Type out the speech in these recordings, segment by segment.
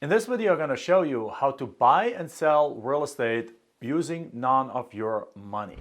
In this video, I'm going to show you how to buy and sell real estate using none of your money.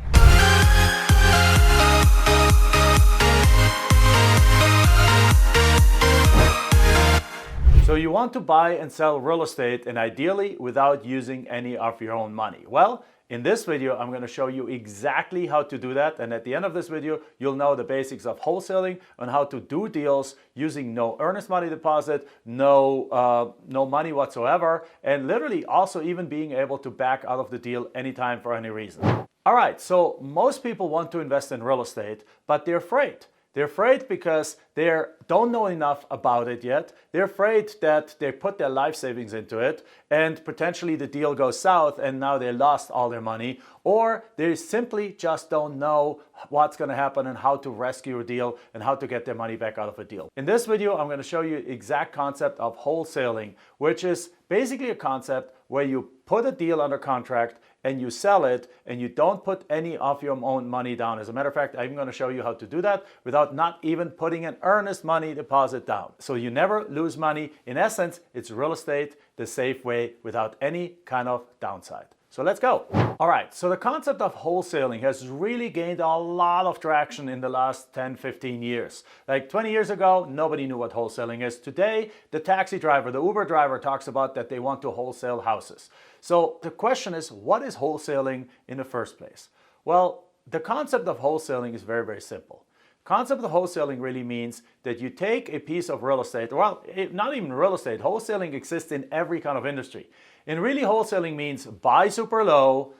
So you want to buy and sell real estate, and ideally without using any of your own money. Well, in this video, I'm going to show you exactly how to do that. And at the end of this video, you'll know the basics of wholesaling and how to do deals using no earnest money deposit, no money whatsoever, and literally also even being able to back out of the deal anytime for any reason. All right, so most people want to invest in real estate, but they're afraid. They're afraid because they don't know enough about it yet. They're afraid that they put their life savings into it and potentially the deal goes south and now they lost all their money, or they simply just don't know what's going to happen and how to rescue a deal and how to get their money back out of a deal. In this video, I'm going to show you the exact concept of wholesaling, which is basically a concept where you put a deal under contract and you sell it and you don't put any of your own money down. As a matter of fact, I'm going to show you how to do that without not even putting an earnest money deposit down. So you never lose money. In essence, it's real estate the safe way without any kind of downside. So let's go. All right, so the concept of wholesaling has really gained a lot of traction in the last 10, 15 years. Like 20 years ago, nobody knew what wholesaling is. Today, the taxi driver, the Uber driver talks about that they want to wholesale houses. So the question is, what is wholesaling in the first place? Well, the concept of wholesaling is very, very simple. Concept of wholesaling really means that you take a piece of real estate, well, not even real estate, wholesaling exists in every kind of industry. And really wholesaling means buy super low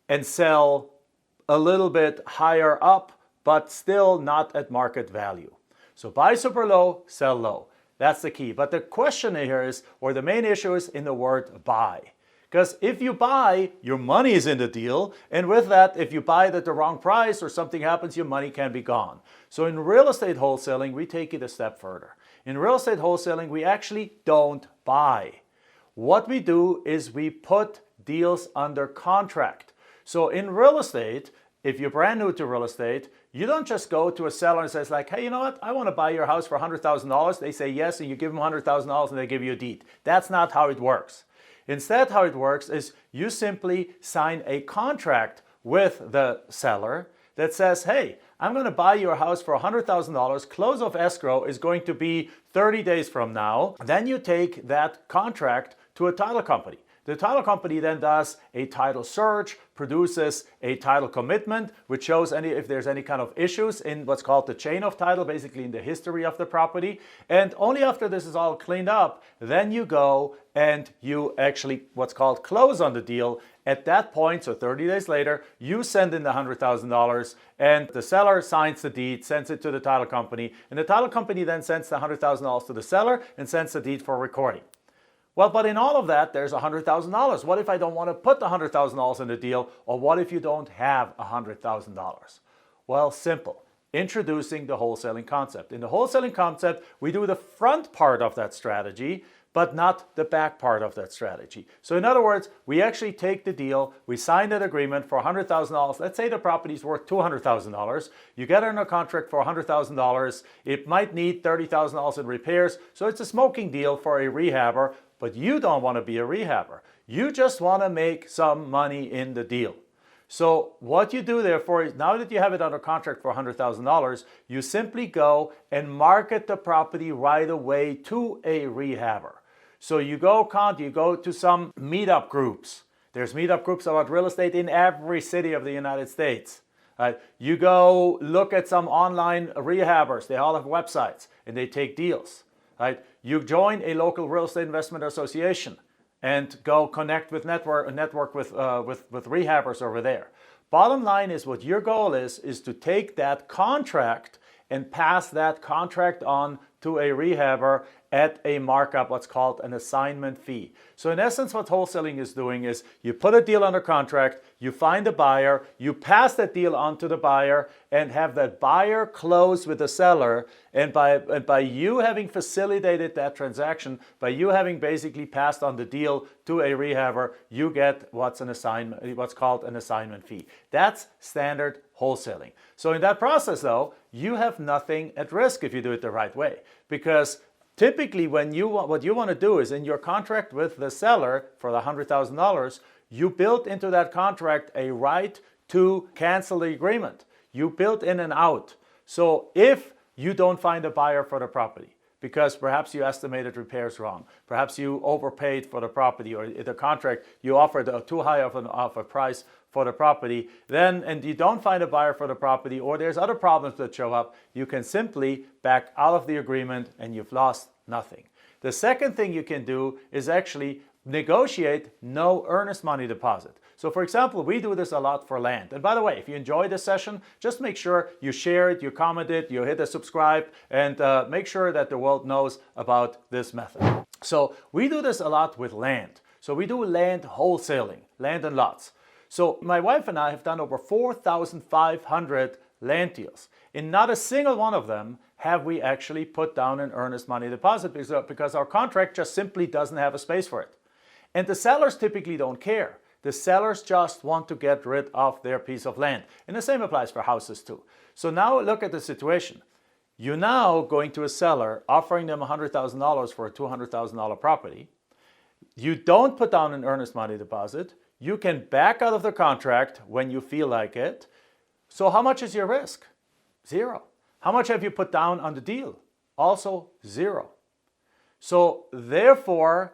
and sell a little bit higher up, but still not at market value. So buy super low, sell low. That's the key. But the question here is, or the main issue is in the word buy. Because if you buy, your money is in the deal, and with that, if you buy it at the wrong price or something happens, your money can be gone. So in real estate wholesaling, we take it a step further. In real estate wholesaling, we actually don't buy. What we do is we put deals under contract. So in real estate, if you're brand new to real estate, you don't just go to a seller and says like, hey, you know what? I want to buy your house for $100,000. They say yes, and you give them $100,000 and they give you a deed. That's not how it works. Instead, how it works is you simply sign a contract with the seller that says, hey, I'm going to buy your house for $100,000. Close of escrow is going to be 30 days from now. Then you take that contract to a title company. The title company then does a title search, produces a title commitment, which shows if there's any kind of issues in what's called the chain of title, basically in the history of the property. And only after this is all cleaned up, then you go and you actually what's called close on the deal. At that point, so 30 days later, you send in the $100,000 and the seller signs the deed, sends it to the title company, and the title company then sends the $100,000 to the seller and sends the deed for recording. Well, but in all of that, there's $100,000. What if I don't want to put the $100,000 in the deal, or what if you don't have $100,000? Well, simple. Introducing the wholesaling concept. In the wholesaling concept, we do the front part of that strategy, but not the back part of that strategy. So in other words, we actually take the deal, we sign that agreement for $100,000. Let's say the property's worth $200,000. You get under contract for $100,000. It might need $30,000 in repairs. So it's a smoking deal for a rehabber, but you don't want to be a rehabber. You just want to make some money in the deal. So what you do therefore is, now that you have it under contract for $100,000, you simply go and market the property right away to a rehabber. So you go to some meetup groups. There's meetup groups about real estate in every city of the United States. You go look at some online rehabbers. They all have websites and they take deals. You join a local real estate investment association and go connect with network with rehabbers over there. Bottom line is, what your goal is to take that contract and pass that contract on to a rehabber at a markup, what's called an assignment fee. So in essence, what wholesaling is doing is you put a deal under contract, you find a buyer, you pass that deal on to the buyer and have that buyer close with the seller. And by you having facilitated that transaction, by you having basically passed on the deal to a rehabber, you get what's called an assignment fee. That's standard wholesaling. So in that process though, you have nothing at risk if you do it the right way, because Typically, what you want to do is in your contract with the seller for the $100,000, you built into that contract a right to cancel the agreement. You built in and out. So if you don't find a buyer for the property, because perhaps you estimated repairs wrong, perhaps you overpaid for the property, or the contract you offered too high of a price for the property, and you don't find a buyer for the property, or there's other problems that show up, you can simply back out of the agreement and you've lost nothing. The second thing you can do is actually negotiate no earnest money deposit. So for example, we do this a lot for land. And by the way, if you enjoy this session, just make sure you share it, you comment it, you hit the subscribe, and make sure that the world knows about this method. So we do this a lot with land. So we do land wholesaling, land and lots. So my wife and I have done over 4,500 land deals. In not a single one of them have we actually put down an earnest money deposit because our contract just simply doesn't have a space for it. And the sellers typically don't care. The sellers just want to get rid of their piece of land. And the same applies for houses too. So now look at the situation. You're now going to a seller, offering them $100,000 for a $200,000 property. You don't put down an earnest money deposit. You can back out of the contract when you feel like it. So how much is your risk? Zero. How much have you put down on the deal? Also zero. So therefore,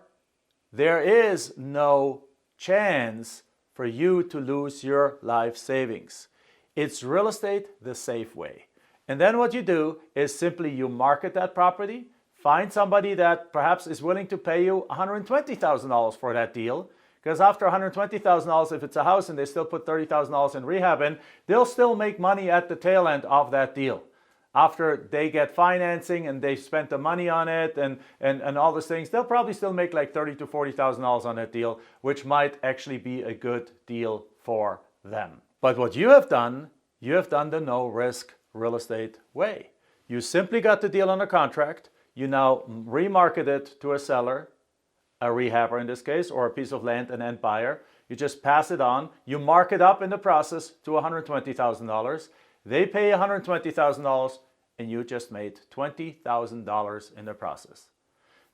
there is no chance for you to lose your life savings. It's real estate the safe way. And then what you do is simply you market that property, find somebody that perhaps is willing to pay you $120,000 for that deal. Because after $120,000, if it's a house and they still put $30,000 in rehab in, they'll still make money at the tail end of that deal. After they get financing and they spent the money on it and all those things, they'll probably still make like $30,000 to $40,000 on that deal, which might actually be a good deal for them. But what you have done the no risk real estate way. You simply got the deal under contract. You now remarket it to a seller, a rehabber in this case, or a piece of land, an end buyer. You just pass it on. You mark it up in the process to $120,000. They pay $120,000 and you just made $20,000 in the process.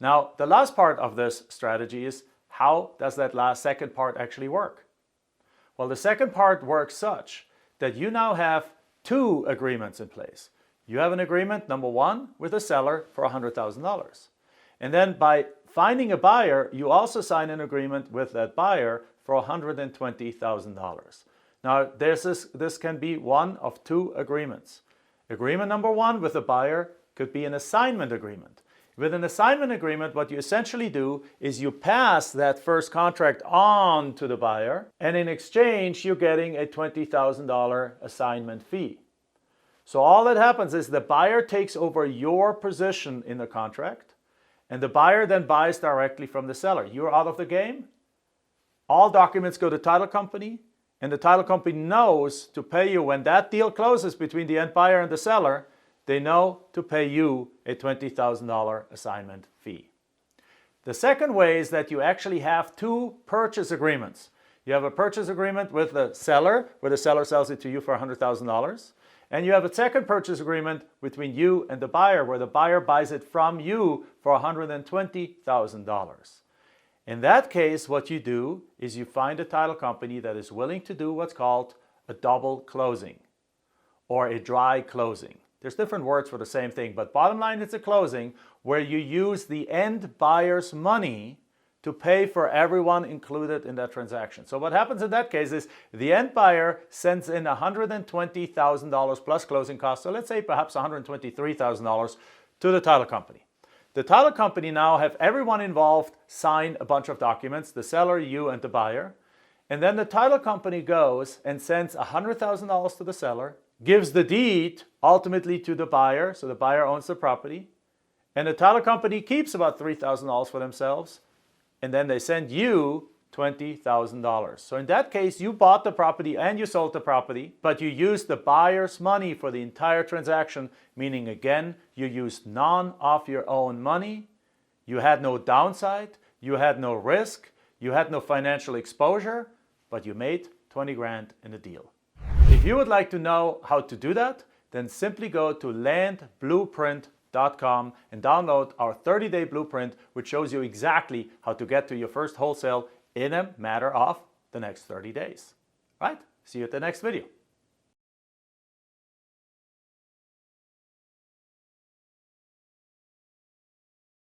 Now, the last part of this strategy is how does that second part actually work? Well, the second part works such that you now have two agreements in place. You have an agreement, number one, with a seller for $100,000. And then by finding a buyer, you also sign an agreement with that buyer for $120,000. Now, this can be one of two agreements. Agreement number one with the buyer could be an assignment agreement. With an assignment agreement, what you essentially do is you pass that first contract on to the buyer, and in exchange, you're getting a $20,000 assignment fee. So all that happens is the buyer takes over your position in the contract, and the buyer then buys directly from the seller. You're out of the game. All documents go to the title company. And the title company knows to pay you when that deal closes between the end buyer and the seller, they know to pay you a $20,000 assignment fee. The second way is that you actually have two purchase agreements. You have a purchase agreement with the seller, where the seller sells it to you for $100,000. And you have a second purchase agreement between you and the buyer, where the buyer buys it from you for $120,000. In that case, what you do is you find a title company that is willing to do what's called a double closing or a dry closing. There's different words for the same thing, but bottom line, it's a closing where you use the end buyer's money to pay for everyone included in that transaction. So what happens in that case is the end buyer sends in $120,000 plus closing costs, so let's say perhaps $123,000 to the title company. The title company now have everyone involved sign a bunch of documents, the seller, you, and the buyer. And then the title company goes and sends $100,000 to the seller, gives the deed ultimately to the buyer, so the buyer owns the property. And the title company keeps about $3,000 for themselves. And then they send you $20,000. So in that case, you bought the property and you sold the property, but you used the buyer's money for the entire transaction, meaning again, you used none of your own money. You had no downside, you had no risk, you had no financial exposure, but you made 20 grand in the deal. If you would like to know how to do that, then simply go to landblueprint.com. wholesale.com and download our 30-day blueprint, which shows you exactly how to get to your first wholesale in a matter of the next 30 days. Right? See you at the next video.